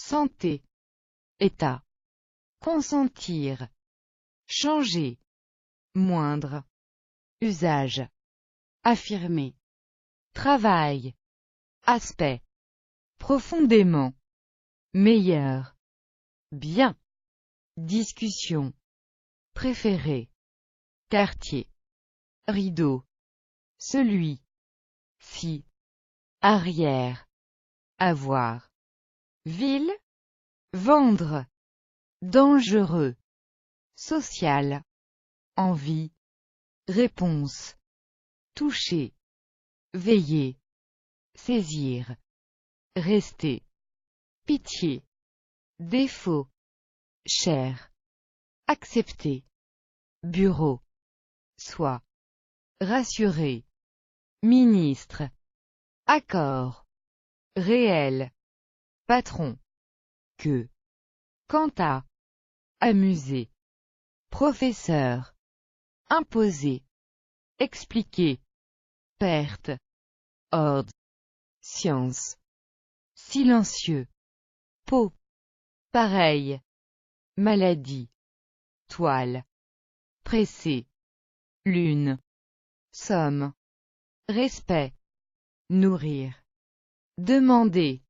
santé, état, consentir, changer, moindre, usage, affirmer, travail, aspect, profondément, meilleur, bien, discussion, préféré, quartier, rideau, celui, ci, arrière, avoir, ville, vendre, dangereux, social, envie, réponse, toucher, veiller, saisir, rester, pitié, défaut, chair, accepter, bureau, soi, rassurer, ministre, accord, réel, patron, que, quant à, amuser, professeur, imposer, expliquer, perte, ordre, science, silencieux, peau, pareil, maladie, toile, pressé, lune, somme, respect, nourrir, demander,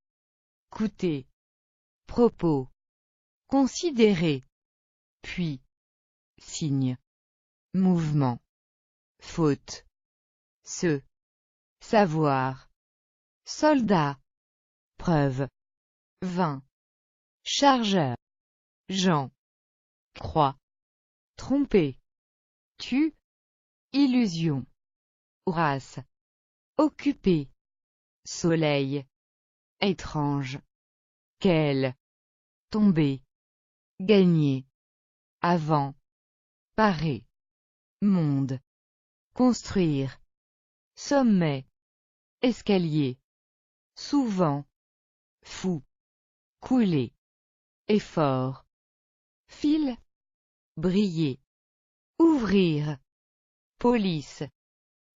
coûter, propos, considérer, puis, signe, mouvement, faute, se, savoir, soldat, preuve, vin, chargeur, Jean, croix, tromper, tu, illusion, race, occupé, soleil, étrange, quel, tomber, gagner, avant, parer, monde, construire, sommet, escalier, souvent, fou, couler, effort, fil, briller, ouvrir, police,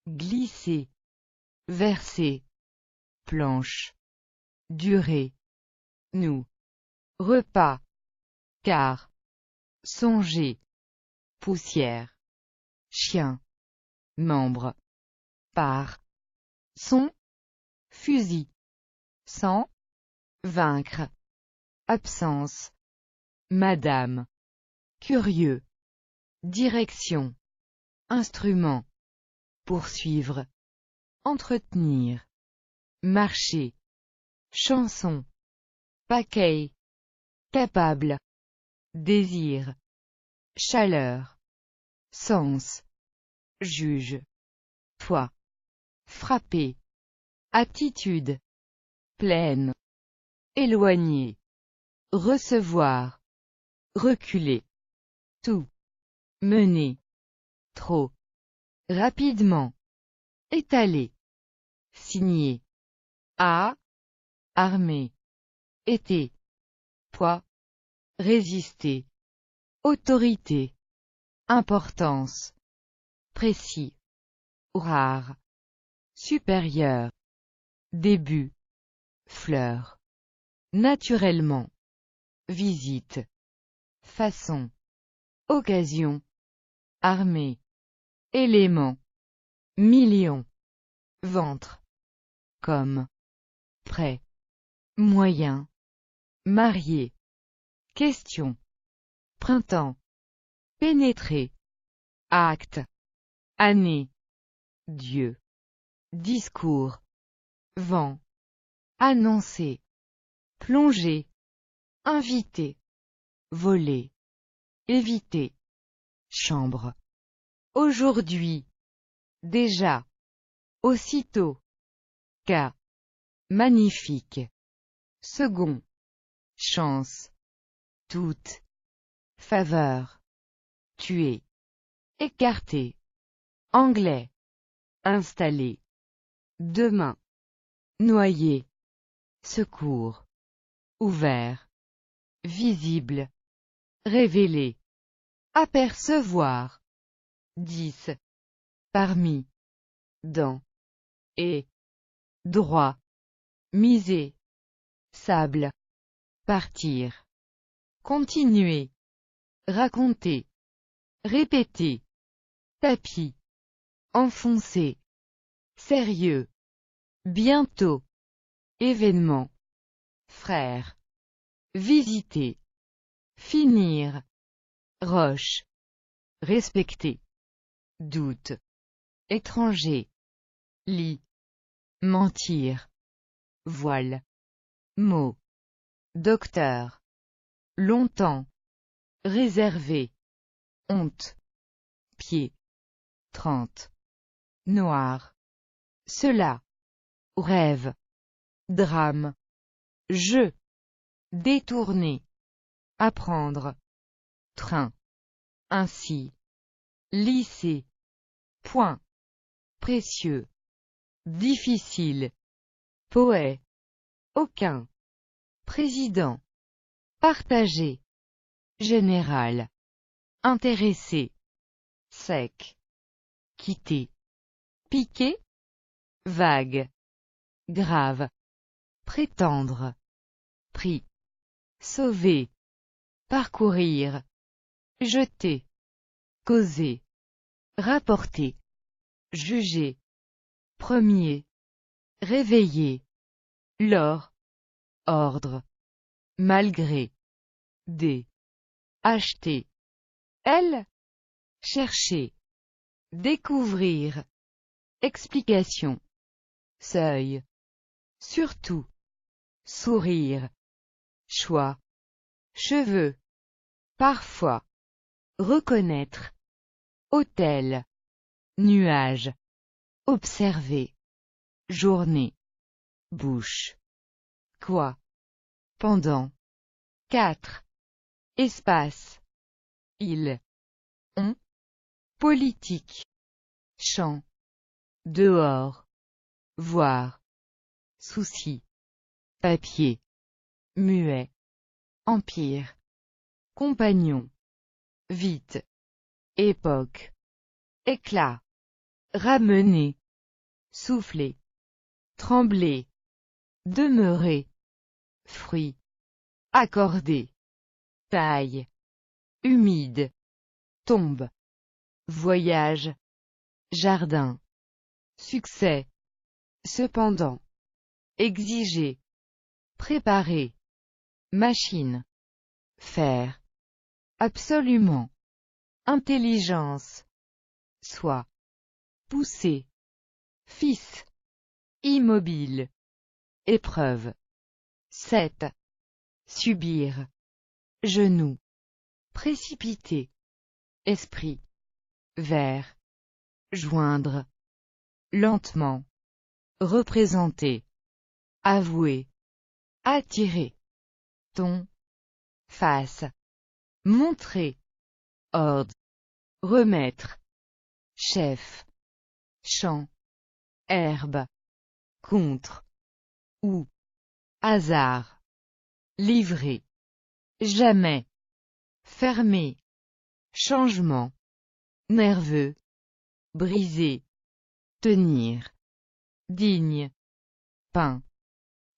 glisser, verser, planche, durée, nous, repas, car, songer, poussière, chien, membre, part, son, fusil, sans, vaincre, absence, madame, curieux, direction, instrument, poursuivre, entretenir, marcher, chanson, paquet, capable, désir, chaleur, sens, juge, toi, frapper, attitude, pleine, éloigner, recevoir, reculer, tout, mener, trop, rapidement, étaler, signer, à, armée, été, poids, résister, autorité, importance, précis, rare, supérieur, début, fleur, naturellement, visite, façon, occasion, armée, élément, million, ventre, comme, prêt, moyen, marié, question, printemps, pénétrer, acte, année, Dieu, discours, vent, annoncer, plonger, inviter, voler, éviter, chambre, aujourd'hui, déjà, aussitôt, cas, magnifique, second, chance, toute, faveur, tuer, écarter, anglais, installer, demain, noyer, secours, ouvert, visible, révéler, apercevoir, 10, parmi, dans, et, droit, miser, sable, partir, continuer, raconter, répéter, tapis, enfoncer, sérieux, bientôt, événement, frère, visiter, finir, roche, respecter, doute, étranger, lit, mentir, voile, mot, docteur, longtemps, réservé, honte, pied, 30, noir, cela, rêve, drame, jeu, détourner, apprendre, train, ainsi, lycée, point, précieux, difficile, poète, aucun, président, partagé, général, intéressé, sec, quitter, piquer, vague, grave, prétendre, pris, sauver, parcourir, jeter, causer, rapporter, juger, premier, réveiller, lors, ordre, malgré, des, acheter, elle, chercher, découvrir, explication, seuil, surtout, sourire, choix, cheveux, parfois, reconnaître, hôtel, nuage, observer, journée, bouche, quoi, pendant, 4, espace, il, on, politique, champ, dehors, voir, souci, papier, muet, empire, compagnon, vite, époque, éclat, ramener, souffler, trembler, demeurer, fruit, accorder, taille, humide, tombe, voyage, jardin, succès, cependant, exiger, préparer, machine, faire, absolument, intelligence, soi, pousser, fils, immobile, épreuve, 7, subir, genou, précipiter, esprit, vers, joindre, lentement, représenter, avouer, attirer, ton, face, montrer, ordre, remettre, chef, champ, herbe, contre, ou, hasard, livrer, jamais, fermer, changement, nerveux, briser, tenir, digne, peint,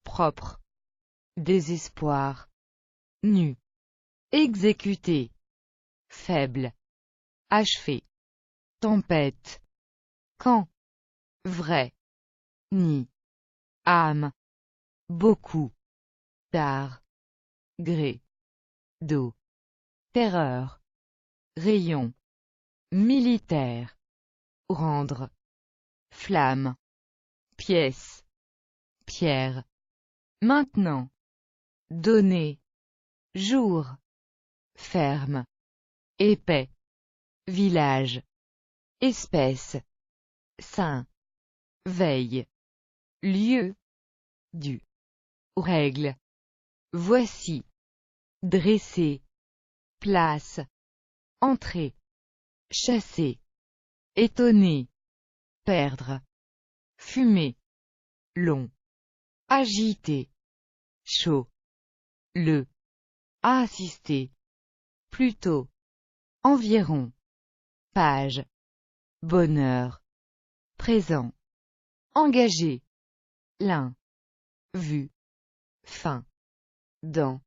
propre, désespoir, nu, exécuter, faible, achever, tempête, quand, vrai, ni, âme, beaucoup, tard, gré, dos, terreur, rayon, militaire, rendre, flamme, pièce, pierre, maintenant, donner, jour, ferme, épais, village, espèce, saint, veille, lieu, du, règle, voici, dresser, place, entrer, chasser, étonner, perdre, fumer, long, agiter, chaud, le, assister, plutôt, environ, page, bonheur, présent, engagé, l'un, vu, fin, dans,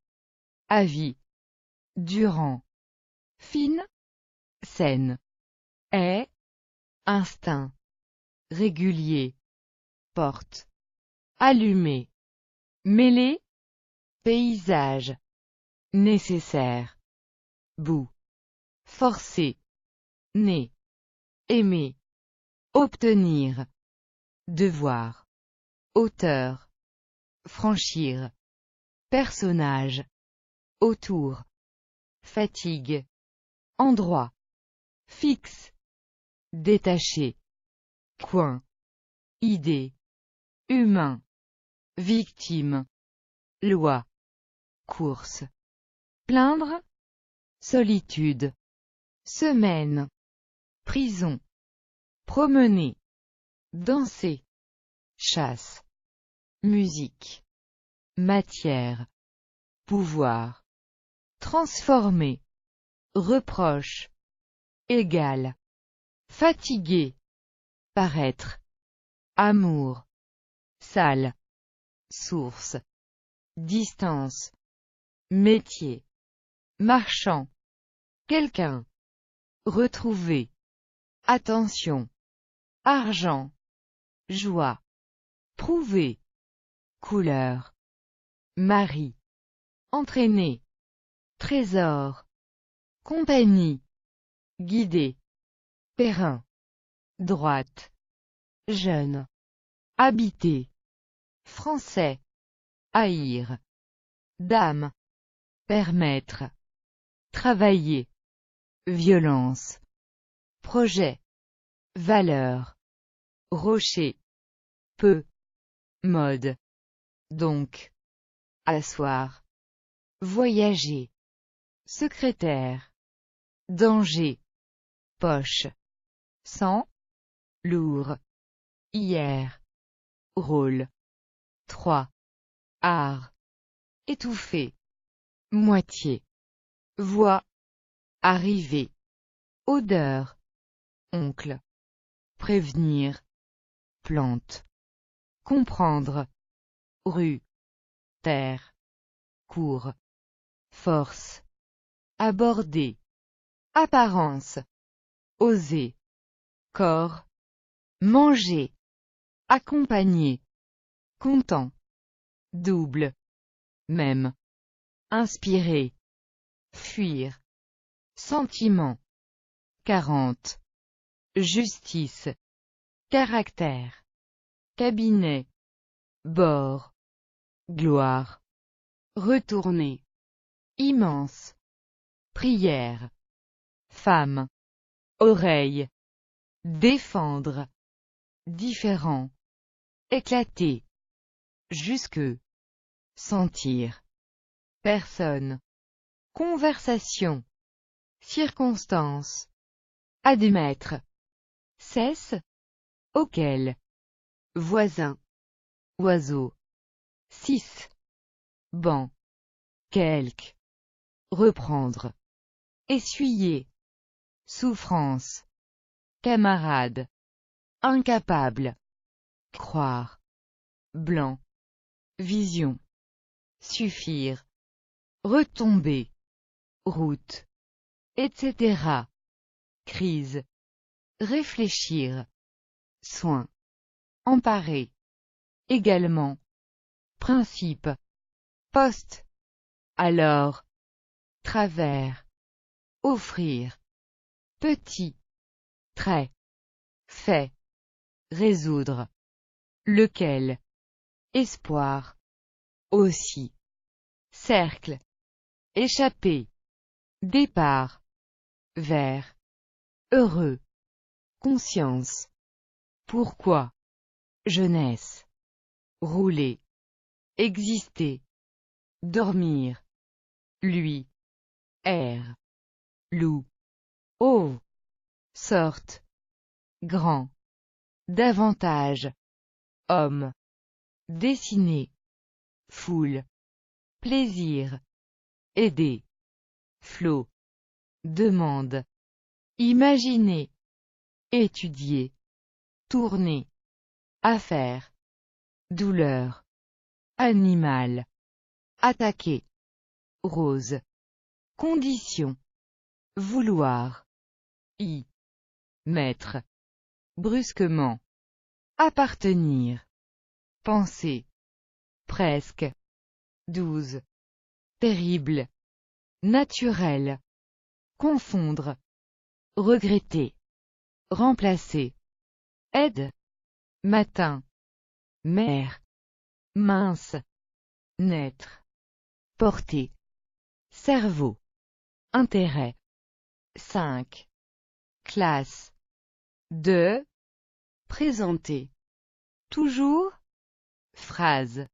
avis, durant, fine, saine, est, instinct, régulier, porte, allumé, mêlé, paysage, nécessaire, bout, forcer, né, aimer, obtenir, devoir, auteur, franchir, personnage, autour, fatigue, endroit, fixe, détaché, coin, idée, humain, victime, loi, course, plaindre, solitude, semaine, prison, promener, danser, chasse, musique, matière, pouvoir, transformer, reproche, égal, fatigué, paraître, amour, salle, source, distance, métier, marchand, quelqu'un, retrouver, attention, argent, joie, prouver, couleur, mari, entraîner, trésor, compagnie, guider, terrain, droite, jeune, habiter, français, haïr, dame, permettre, travailler, violence, projet, valeur, rocher, peu, mode, donc, asseoir, voyager, secrétaire, danger, poche, sang, lourd, hier, rôle, 3, art, étouffé, moitié, voix, arriver, odeur, oncle, prévenir, plante, comprendre, rue, terre, cours, force, aborder, apparence, oser, corps, manger, accompagner, content, double, même, inspirer, fuir, sentiment, 40, justice, caractère, cabinet, bord, gloire, retourner, immense, prière, femme, oreille, défendre, différent, éclater, jusque, sentir, personne, conversation, circonstance, admettre, cesse, auquel, voisin, oiseau, 6, banc, quelque, reprendre, essuyer, souffrance, camarade, incapable, croire, blanc, vision, suffire, retomber, route, etc. Crise, réfléchir, soin, emparer, également, principe, poste, alors, travers, offrir, petit, trait, fait, résoudre, lequel, espoir, aussi, cercle, échapper, départ, vers, heureux, conscience, pourquoi, jeunesse, rouler, exister, dormir, lui, air, loup, eau, sorte, grand, davantage, homme, dessiner, foule, plaisir, aider, flot, demande, imaginer, étudier, tourner, affaire, douleur, animal, attaquer, rose. Condition. Vouloir. Y mettre. Brusquement. Appartenir. Penser. Presque. 12. Terrible. Naturel. Confondre. Regretter. Remplacer. Aide. Matin. Mère. Mince. Naître. Porter. Cerveau. Intérêt. 5. Classe. 2. Présenter. Toujours. Phrase.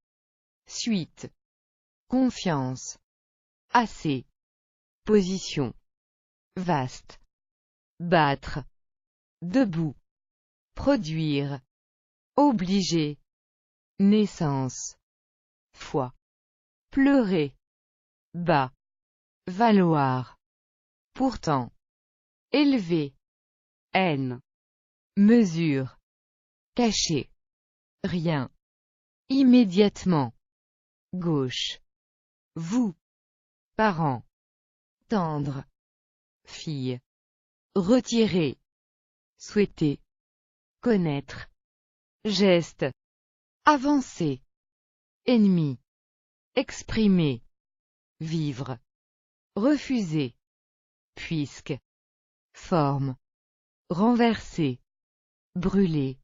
Suite. Confiance. Assez. Position. Vaste. Battre. Debout. Produire. Obliger. Naissance. Foi. Pleurer. Bas. Valoir. Pourtant. Élever. Haine. Mesure. Cacher. Rien. Immédiatement. Gauche. Vous. Parents. Tendre. Fille. Retirer. Souhaiter. Connaître. Geste. Avancer. Ennemi. Exprimer. Vivre. Refuser. Puisque. Forme. Renverser. Brûler.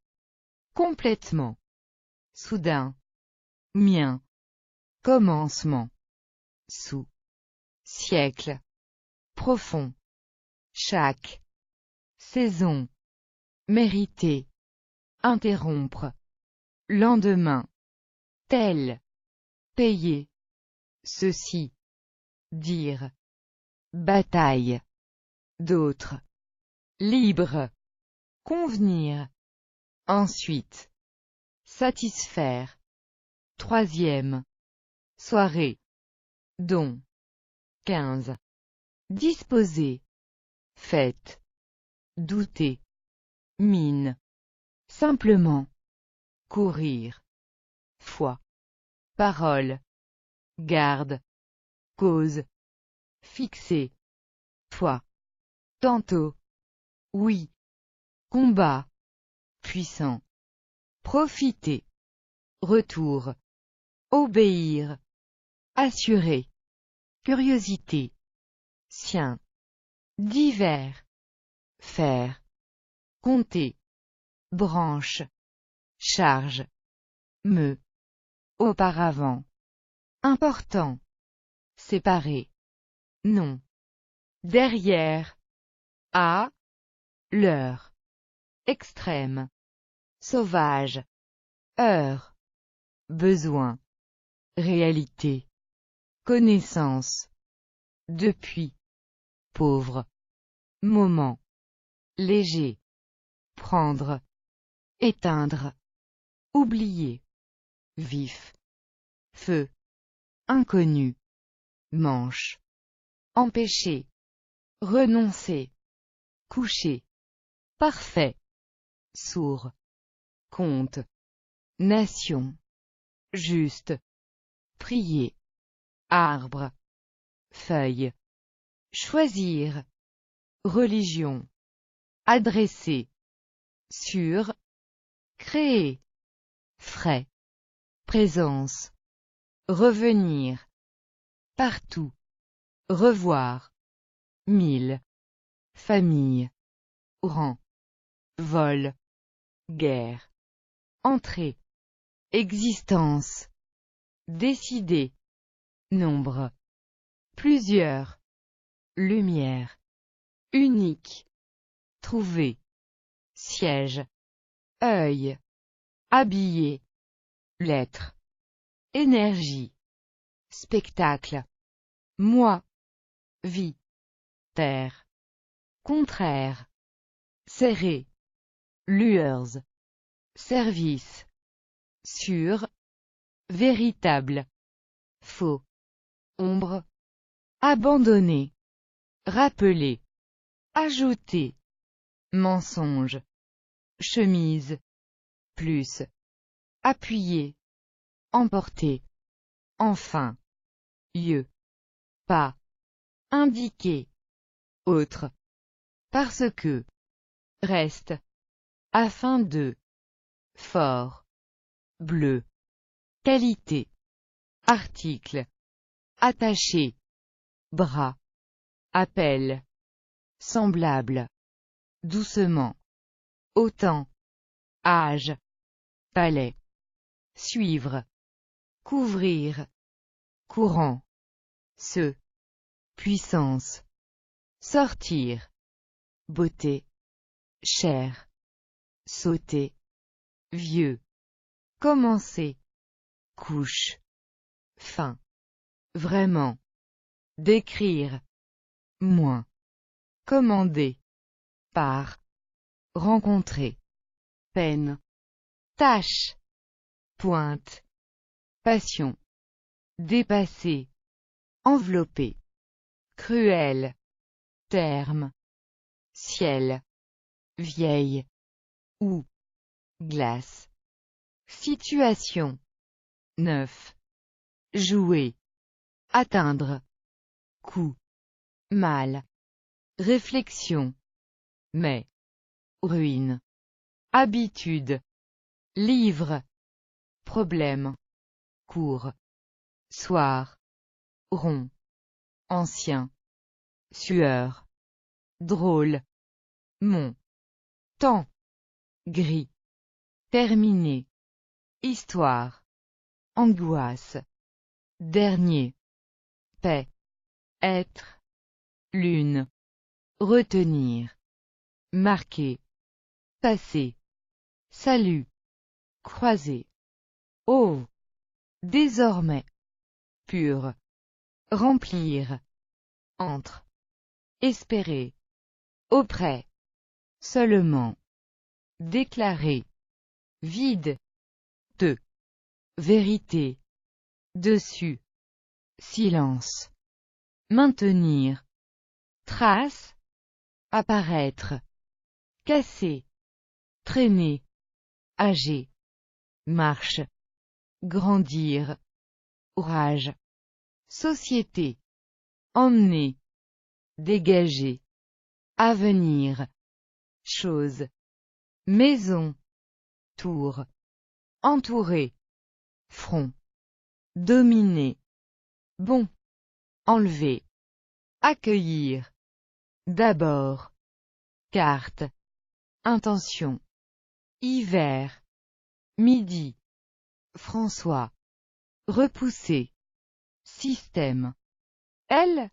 Complètement. Soudain. Mien. Commencement. Sous. Siècle. Profond. Chaque. Saison. Mériter. Interrompre. Lendemain. Tel. Payer. Ceci. Dire. Bataille. D'autres. Libre. Convenir. Ensuite. Satisfaire. Troisième. Soirée. Don. 15. Disposer. Fête. Douter. Mine. Simplement. Courir. Foi. Parole. Garde. Cause. Fixer. Toi. Tantôt. Oui. Combat. Puissant. Profiter. Retour. Obéir. Assurer. Curiosité. Sien. Divers. Faire. Compter. Branche. Charge. Me. Auparavant. Important. Séparer. Non. Derrière. À. L'heure. Extrême. Sauvage. Heure. Besoin. Réalité. Connaissance. Depuis. Pauvre. Moment. Léger. Prendre. Éteindre. Oublier. Vif. Feu. Inconnu. Manche. Empêcher. Renoncer. Coucher. Parfait. Sourd. Compte. Nation. Juste. Prier. Arbre. Feuille. Choisir. Religion. Adresser. Sur. Créer. Frais. Présence. Revenir. Partout. Revoir. 1000. Famille. Rang. Vol. Guerre. Entrée. Existence. Décider. Nombre. Plusieurs. Lumière. Unique. Trouver. Siège. Œil. Habillé. Lettre. Énergie. Spectacle. Moi. Vie. Terre. Contraire. Serré. Lueurs. Service. Sûr. Véritable. Faux. Ombre. Abandonner. Rappeler. Ajouter. Mensonge. Chemise. Plus. Appuyer. Emporter. Enfin. Lieu. pas, indiquer, autre, parce que, reste, afin de, fort, bleu, qualité, article, attaché, bras, appel, semblable, doucement, autant, âge, palais, suivre, couvrir, courant, se, puissance, sortir, beauté, chair, sauter, vieux, commencer, couche, fin, vraiment, décrire, moins, commander, par, rencontrer, peine, tâche, pointe, passion, dépasser, envelopper, cruel, terme, ciel, vieille, ou, glace, situation, neuf, jouer, atteindre, coup, mal, réflexion, mais, ruine, habitude, livre, problème, cours, soir, rond, ancien, sueur, drôle, mon, temps, gris, terminé, histoire, angoisse, dernier, paix, être, lune, retenir, marquer, passer, salut, croiser, oh, désormais, pur, remplir, entre, espérer, auprès, seulement, déclarer, vide, de, vérité, dessus, silence, maintenir, trace, apparaître, casser, traîner, âgé, marche, grandir, orage, société, emmener, dégager, avenir, chose, maison, tour, entourer, front, dominer, bon, enlever, accueillir, d'abord, carte, intention, hiver, midi, François, repousser, système, elle,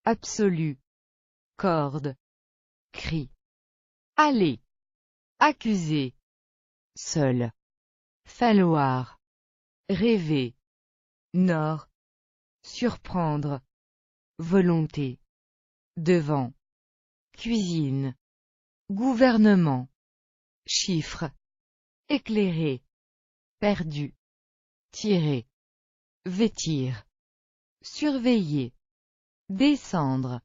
absolu, corde, cri, aller, accuser, seul, falloir, rêver, nord, surprendre, volonté, devant, cuisine, gouvernement, chiffre, éclairer, perdu, tirer, vêtir, surveiller, descendre,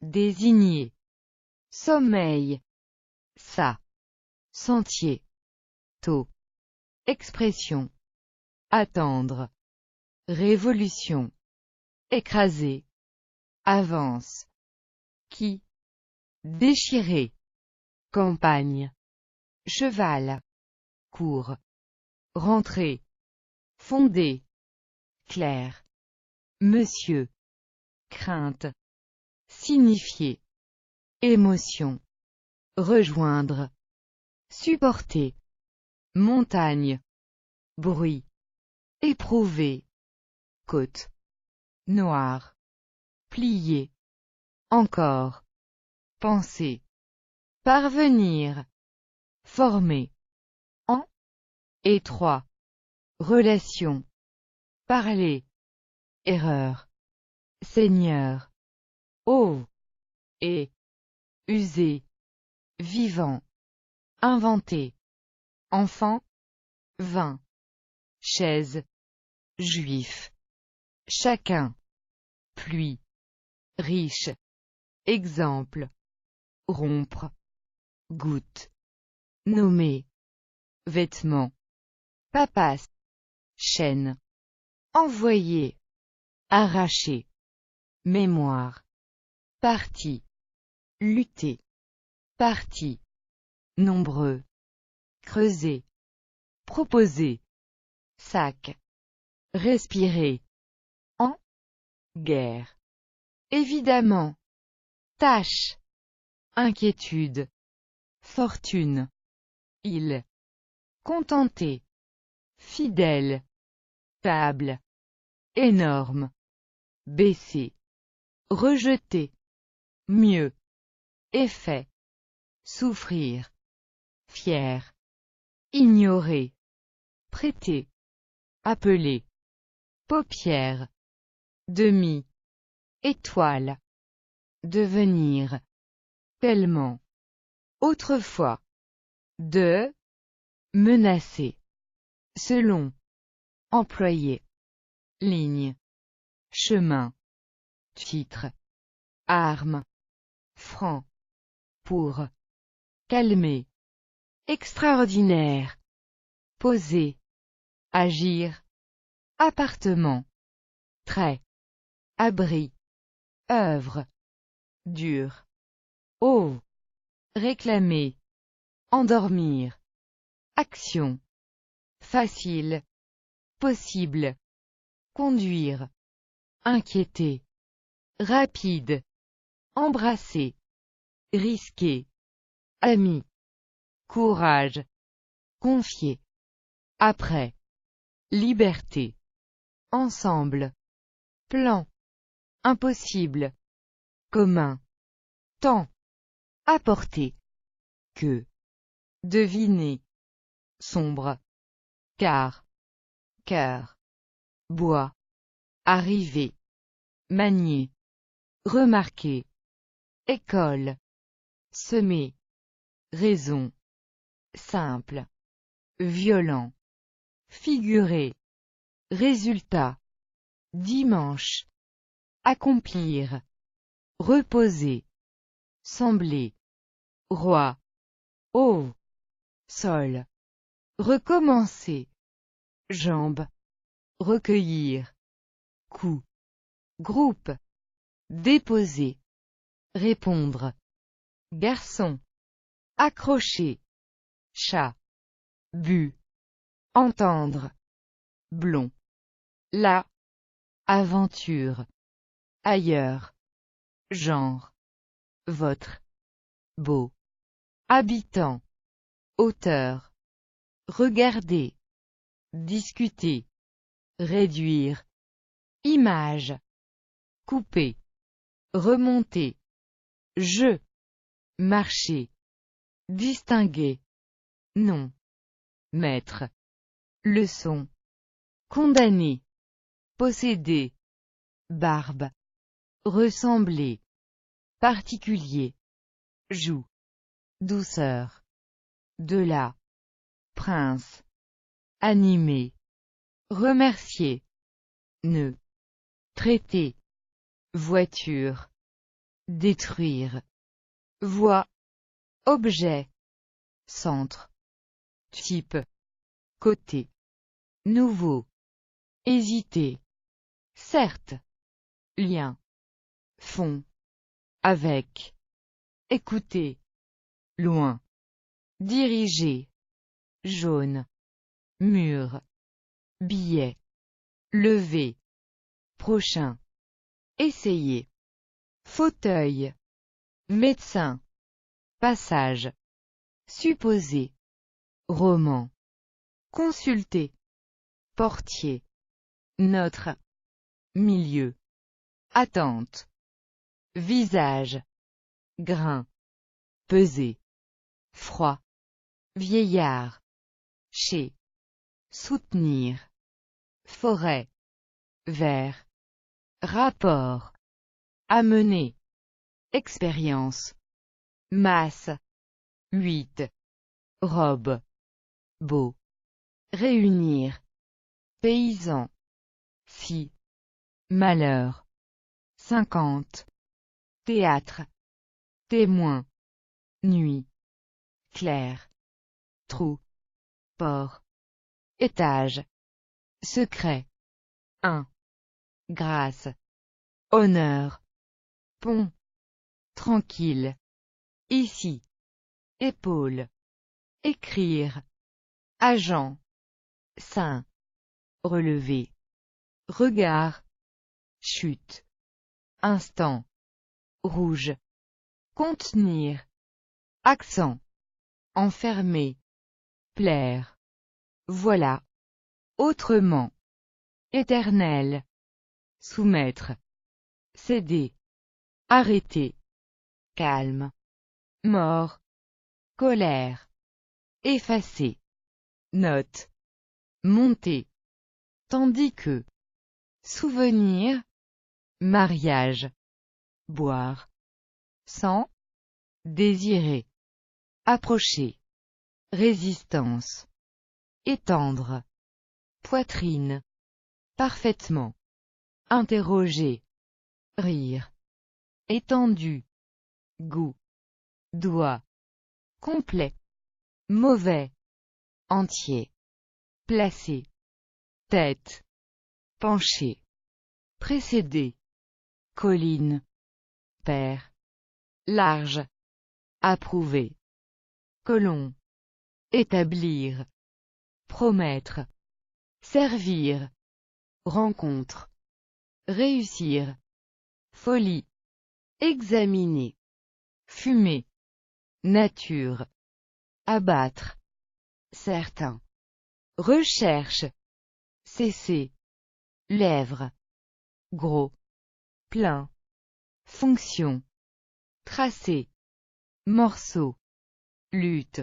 désigner, sommeil, ça, sentier, tôt, expression, attendre, révolution, écraser, avance, qui, déchirer, campagne, cheval, cours, rentrer, fonder, clair, monsieur, crainte, signifier, émotion, rejoindre, supporter, montagne, bruit, éprouver, côte, noir, plier, encore, penser, parvenir, former, en, étroit, relation, parler, erreur, seigneur, oh, et, user, vivant, inventer, enfant, vin, chaise, juif, chacun, pluie, riche, exemple, rompre, goutte, nommer, vêtements, papasse, chaîne, envoyer, arracher, mémoire, parti, lutter, parti, nombreux, creuser, proposer, sac, respirer, en, guerre, évidemment, tâche, inquiétude, fortune, il, contenté, fidèle, table, énorme, baisser, rejeter, mieux, effet, souffrir, fier, ignorer, prêter, appeler, paupières, demi, étoile, devenir, tellement, autrefois, de, menacer, selon, employé, ligne, chemin, titre, arme, franc, pour, calmer, extraordinaire, poser, agir, appartement, trait, abri, œuvre, dur, eau, réclamer, endormir, action, facile, possible, conduire, inquiéter, rapide, embrasser, risquer, ami, courage, confier, après, liberté, ensemble, plan, impossible, commun, temps, apporter, que, deviner, sombre, car, cœur, bois, arriver, manier, remarquer, école, semer, raison, simple, violent, figurer, résultat, dimanche, accomplir, reposer, sembler, roi, eau, sol, recommencer, jambes, recueillir, coup, groupe, déposer, répondre, garçon, accrocher, chat, but, entendre, blond, là, aventure, ailleurs, genre, votre, beau, habitant, hauteur, regarder, discuter, réduire, image, couper, remonter, jeu, marcher, distinguer, nom, maître, leçon, condamner, posséder, barbe, ressembler, particulier, joue, douceur, de là, prince, animer, remercier, nœud, traiter, voiture, détruire, voie, objet, centre, type, côté, nouveau, hésiter, certes, lien, fond, avec, écouter, loin, diriger, jaune, mur, billet, lever, prochain, essayer, fauteuil, médecin, passage, supposer, roman, consulter, portier, notre, milieu, attente, visage, grain, peser, froid, vieillard, chez, soutenir, forêt, vert, rapport, amener, expérience, masse, 8, robe, beau, réunir, paysan, si, malheur, 50, théâtre, témoin, nuit, clair, trou, port, étage, secret, 1, grâce, honneur, pont, tranquille, ici, épaule, écrire, agent, sein, relever, regard, chute, instant, rouge, contenir, accent, enfermer, plaire, voilà, autrement, éternel, soumettre, céder, arrêter, calme, mort, colère, effacer, note, monter, tandis que, souvenir, mariage, boire, sans, désirer, approcher, résistance, étendre, poitrine, parfaitement, interroger, rire, étendu, goût, doigt, complet, mauvais, entier, placé, tête, penché, précédé, colline, père, large, approuver, colon, établir, promettre, servir, rencontre, réussir, folie, examiner, fumer, nature, abattre, certain, recherche, cesser, lèvres, gros, plein, fonction, tracer, morceau, lutte,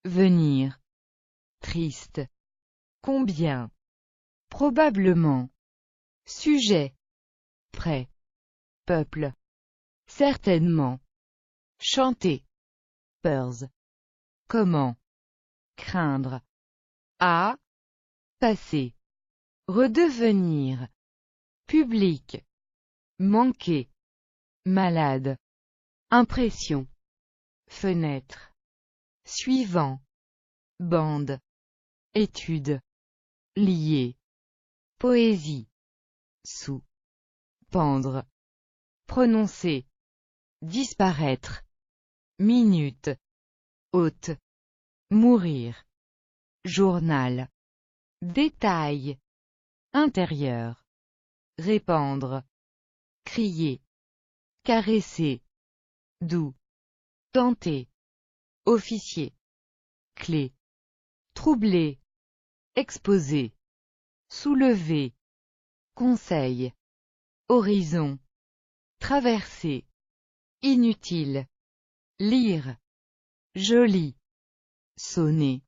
venir, triste, combien, probablement, sujet, prêt, peuple, certainement, chanter, peurs, comment, craindre, à, passer, redevenir, public, manquer, malade, impression, fenêtre, suivant, bande, étude, lié, poésie, sous, pendre, prononcer, disparaître, minute, hôte, mourir, journal, détail, intérieur, répandre, crier, caresser, doux, tenter, officier, clé, troubler, exposer, soulever, conseil, horizon, traverser, inutile, lire, joli, sonner,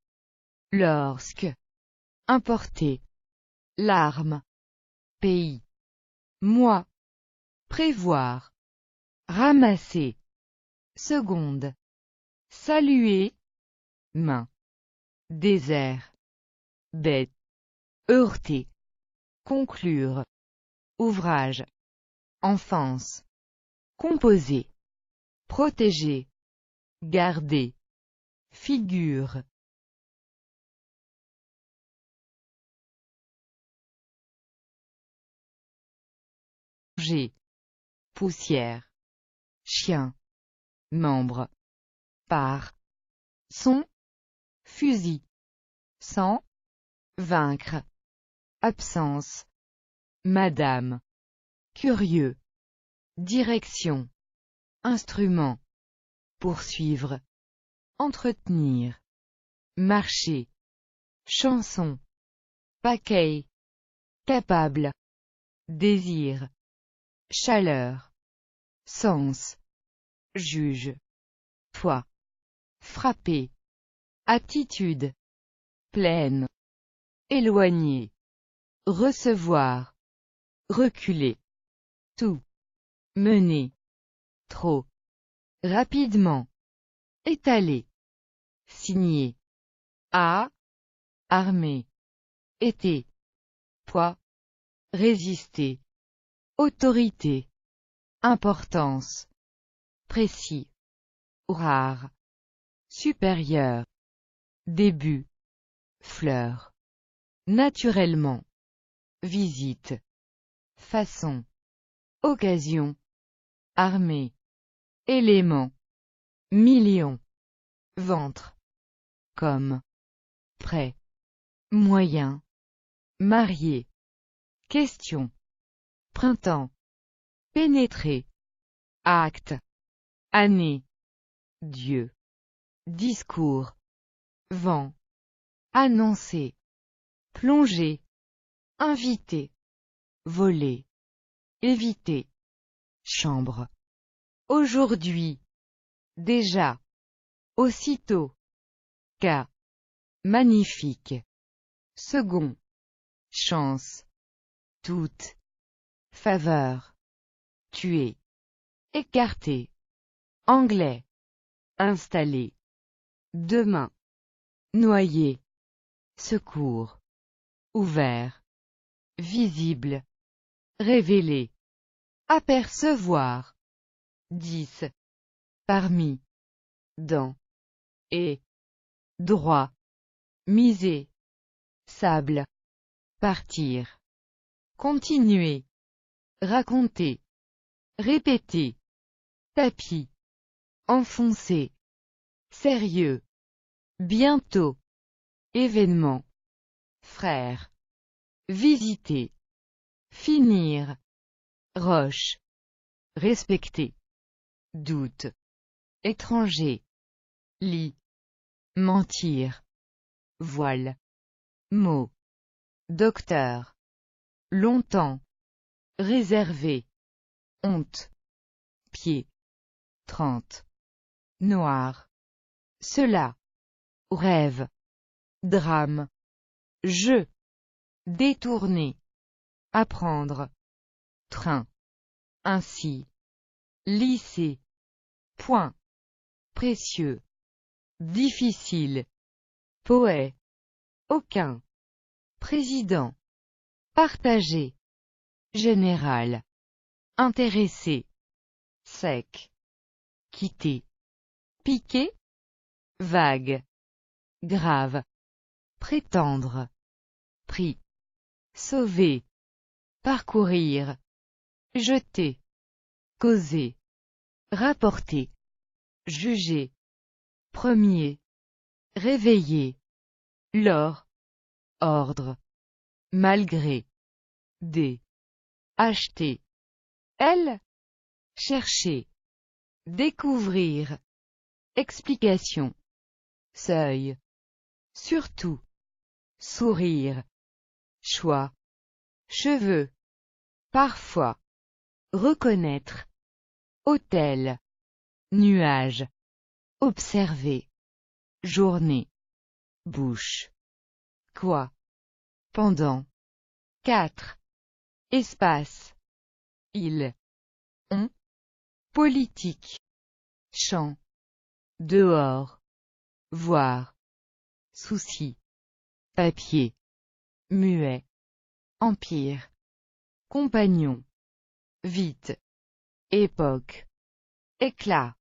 lorsque, importer, larmes, pays, moi, prévoir, ramasser, seconde, saluer, main, désert, bête, heurter, conclure, ouvrage, enfance, composer, protéger, garder, figure, jet, poussière, chien, membre, part, son, fusil, sans, vaincre, absence, madame, curieux, direction, instrument, poursuivre, entretenir, marcher, chanson, paquet, capable, désir, chaleur, sens, juge, foi, frapper, attitude, pleine, éloigner, recevoir, reculer, tout, mener, trop, rapidement, étaler, signer, à, armée, été, poids, résister, autorité, importance, précis, rare, supérieur, début, fleur, naturellement, visite, façon, occasion, armée, élément, million, ventre, comme, prêt, moyen, marié, question, printemps, pénétrer, acte, année, Dieu, discours, vent, annoncer, plonger, inviter, voler, éviter, chambre, aujourd'hui, déjà, aussitôt, cas, magnifique, second, chance, toute, faveur, tuer, écarter, anglais, installer, demain, noyer, secours, ouvert, visible, révéler, apercevoir, 10, parmi, dans, et, droit, miser, sable, partir, continuer, raconter, répéter, tapis, enfoncer, sérieux, bientôt, événement, frère, visiter, finir, roche, respecter, doute, étranger, lit, mentir, voile, mot, docteur, longtemps, réservé, honte, pied, 30, noir, cela, rêve, drame, jeu, détourner, apprendre, train, ainsi, lycée, point, précieux, difficile, poète, aucun, président, partagé, général, intéressé, sec, quitter, piquer, vague, grave, prétendre, prix, sauver, parcourir, jeter, causer, rapporter, juger, premier, réveiller, l'or, ordre, malgré, des, acheter, elle, chercher, découvrir, explication, seuil, surtout, sourire, choix, cheveux, parfois, reconnaître, hôtel, nuage, observer, journée, bouche, quoi, pendant, 4, espace, il, on, politique, champ, dehors, voir, souci, papier, muet, empire, compagnon, vite, époque, éclat,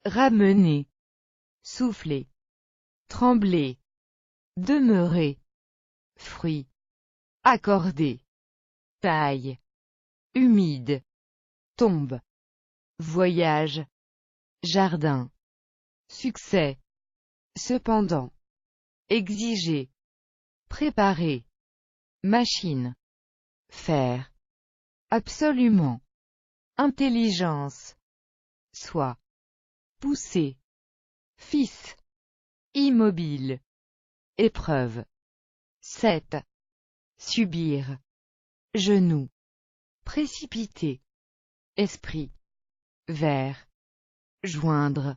ramener, souffler, trembler, demeurer, fruit, accorder, taille, humide, tombe, voyage, jardin, succès, cependant, exiger, préparer, machine, faire, absolument, intelligence, soi, pousser, fils, immobile, épreuve, 7, subir, genou, précipiter, esprit, vers, joindre,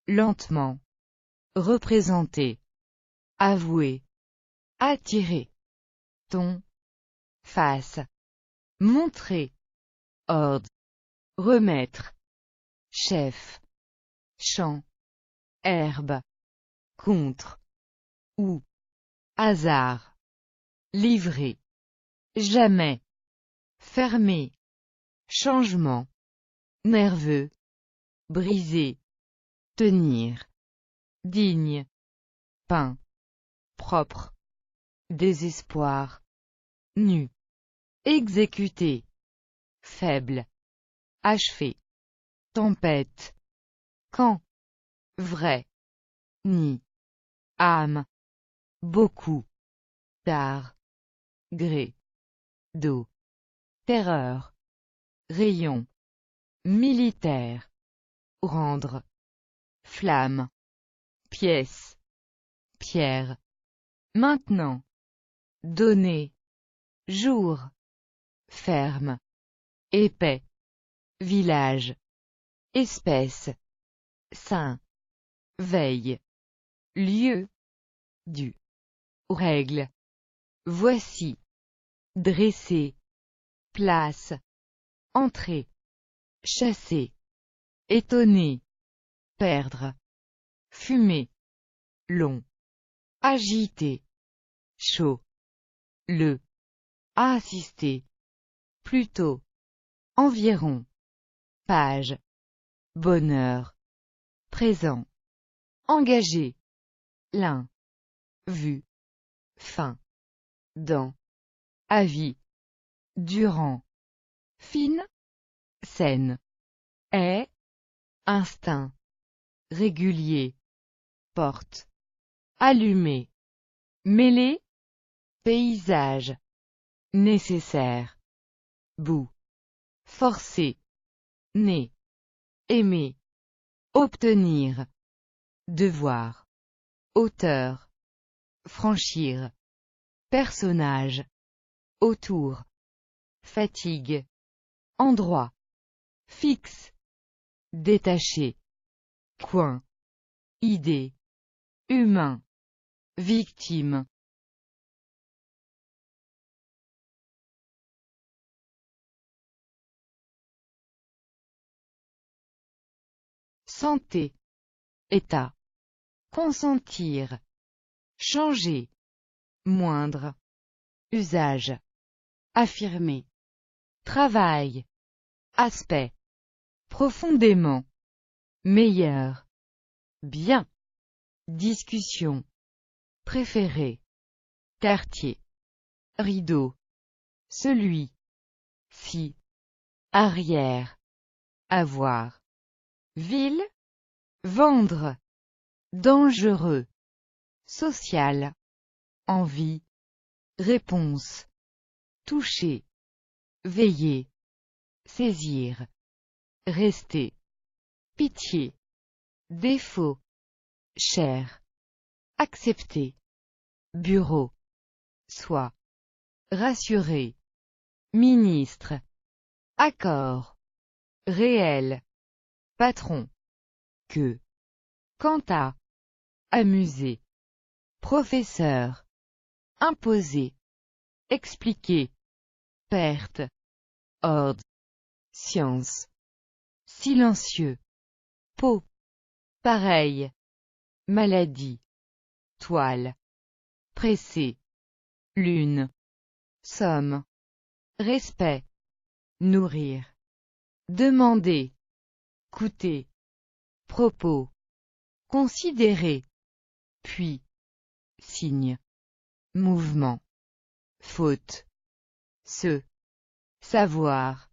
lentement, représenter, avouer, attirer, ton, face, montrer, ordre, remettre, chef, champ, herbe, contre, ou, hasard, livrer, jamais, fermer, changement, nerveux, briser, tenir, digne, pain, propre, désespoir, nu, exécuter, faible, achevé, tempête, quand, vrai, ni, âme, beaucoup, tard, gré, dos, terreur, rayon, militaire, rendre, flamme, pièce, pierre, maintenant, donner, jour, ferme, épais, village, espèce, saint, veille, lieu, du, règle, voici, dresser, place, entrer, chasser, étonner, perdre, fumer, long, agiter, chaud, le, assister, plutôt, environ, page, bonheur, présent, engagé, l'un, vu, fin, dans, avis, durant, fine, scène, est, instinct, régulier, porte, allumé, mêlé, paysage, nécessaire, bout, forcer, né, aimer, obtenir, devoir, auteur, franchir, personnage, autour, fatigue, endroit, fixe, détaché, coin, idée, humain, victime. Santé, état, consentir, changer, moindre, usage, affirmer, travail, aspect, profondément, meilleur, bien, discussion, préféré, quartier, rideau, celui, ci, arrière, avoir, ville, vendre, dangereux, social, envie, réponse, toucher, veiller, saisir, rester, pitié, défaut, chair, accepter, bureau, soi, rassurer, ministre, accord, réel, patron, que, quant à, amuser, professeur, imposer, expliquer, perte, ordre, science, silencieux, peau, pareil, maladie, toile, pressé, lune, somme, respect, nourrir, demander, coûter, propos, considérer, puis, signe, mouvement, faute, se, savoir,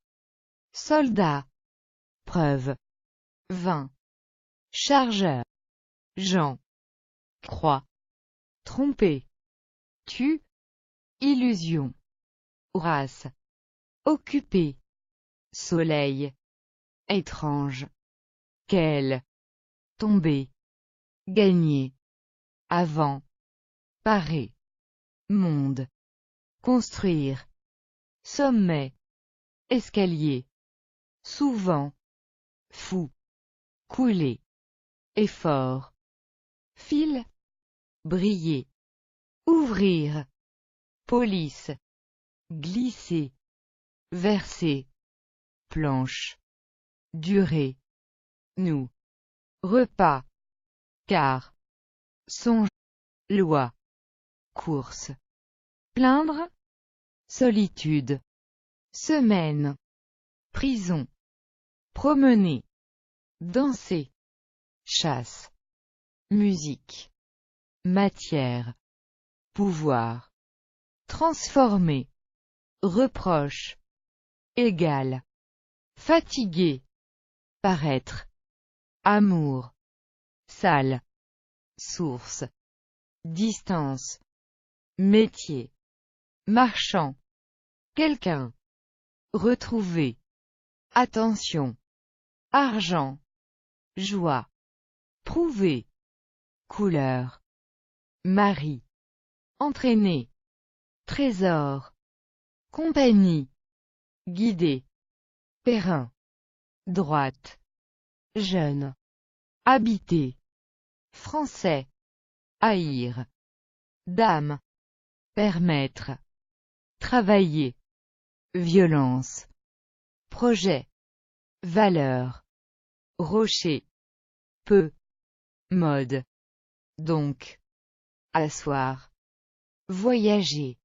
soldat, preuve, vin, chargeur, Jean, croix, tromper, tu, illusion, race, occupé, soleil, étrange, quel, tomber, gagner, avant, parer, monde, construire, sommet, escalier, souvent, fou, couler, effort, fil, briller, ouvrir, police, glisser, verser, planche, durée, nous, repas, car, songe, loi, course, plaindre, solitude, semaine, prison, promener, danser, chasse, musique, matière, pouvoir, transformer, reproche, égal, fatigué, paraître, amour, salle, source, distance, métier, marchand, quelqu'un, retrouver, attention, argent, joie, prouver, couleur, mari, entraîner, trésor, compagnie, guider, perrin, droite, jeune, habiter, français, haïr, dame, permettre, travailler, violence, projet, valeur, rocher, peu, mode, donc, asseoir, voyager,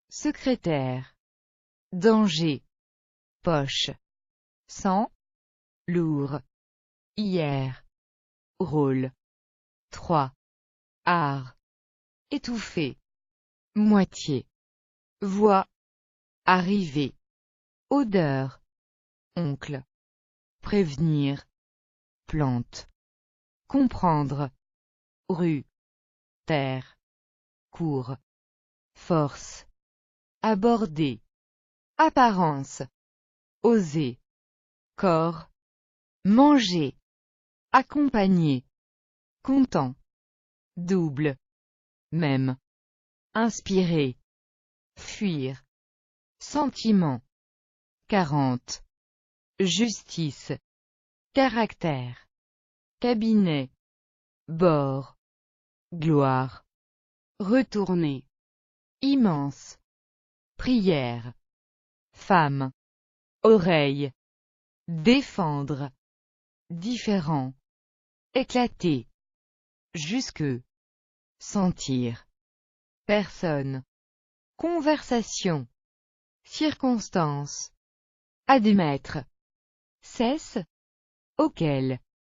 secrétaire, danger, poche, sang, lourd, hier, rôle, 3, art, étouffé, moitié, voix, arriver, odeur, oncle, prévenir, plante, comprendre, rue, terre, cours, force, aborder, apparence, oser, corps, manger, accompagner, content, double, même, inspirer, fuir, sentiment, 40, justice, caractère, cabinet, bord, gloire, retourner, immense, prière, femme, oreille, défendre, différent, éclater, jusque, sentir, personne, conversation, circonstance, admettre, cesse, auquel,